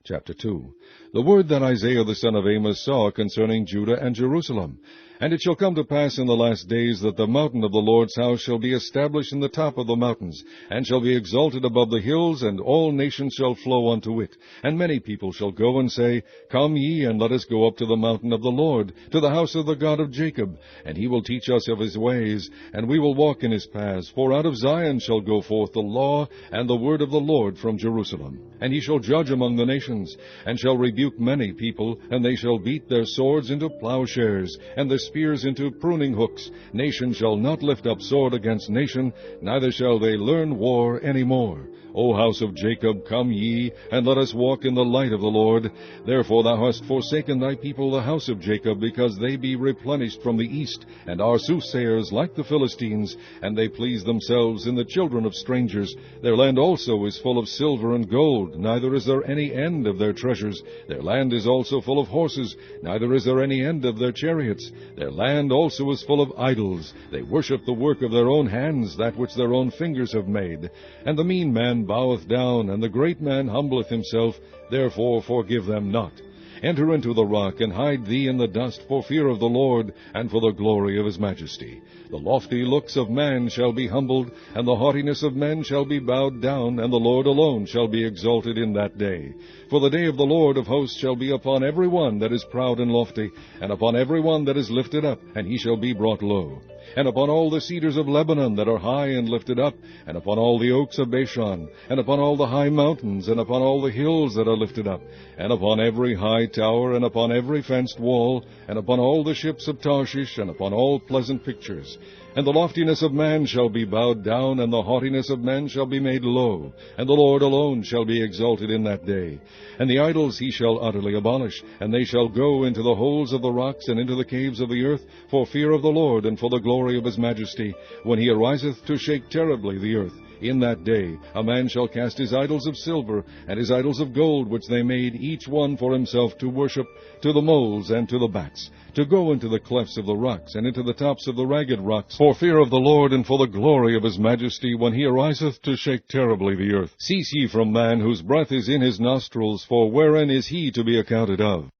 Chapter 2. The word that Isaiah the son of Amos saw concerning Judah and Jerusalem. And it shall come to pass in the last days that the mountain of the Lord's house shall be established in the top of the mountains, and shall be exalted above the hills, and all nations shall flow unto it. And many people shall go and say, Come ye, and let us go up to the mountain of the Lord, to the house of the God of Jacob. And he will teach us of his ways, and we will walk in his paths. For out of Zion shall go forth the law and the word of the Lord from Jerusalem. And he shall judge among the nations, and shall rebuke many people, and they shall beat their swords into plowshares, and their spears into pruning hooks. Nation shall not lift up sword against nation, neither shall they learn war any more. O house of Jacob, come ye, and let us walk in the light of the Lord. Therefore thou hast forsaken thy people, the house of Jacob, because they be replenished from the east, and are soothsayers like the Philistines, and they please themselves in the children of strangers. Their land also is full of silver and gold, neither is there any end of their treasures. Their land is also full of horses, neither is there any end of their chariots. Their land also is full of idols. They worship the work of their own hands, that which their own fingers have made. And the mean man boweth down, and the great man humbleth himself. Therefore forgive them not. Enter into the rock, and hide thee in the dust, for fear of the Lord, and for the glory of his majesty. The lofty looks of man shall be humbled, and the haughtiness of men shall be bowed down, and the Lord alone shall be exalted in that day. For the day of the Lord of hosts shall be upon every one that is proud and lofty, and upon every one that is lifted up, and he shall be brought low. And upon all the cedars of Lebanon that are high and lifted up, and upon all the oaks of Bashan, and upon all the high mountains, and upon all the hills that are lifted up, and upon every high tower, and upon every fenced wall, and upon all the ships of Tarshish, and upon all pleasant pictures. And the loftiness of man shall be bowed down, and the haughtiness of men shall be made low, and the Lord alone shall be exalted in that day. And the idols he shall utterly abolish, and they shall go into the holes of the rocks, and into the caves of the earth, for fear of the Lord, and for the glory of his majesty, when he ariseth to shake terribly the earth. In that day a man shall cast his idols of silver, and his idols of gold, which they made each one for himself to worship, to the moles and to the bats, to go into the clefts of the rocks, and into the tops of the ragged rocks, for fear of the Lord, and for the glory of his majesty, when he ariseth to shake terribly the earth. Cease ye from man, whose breath is in his nostrils, for wherein is he to be accounted of?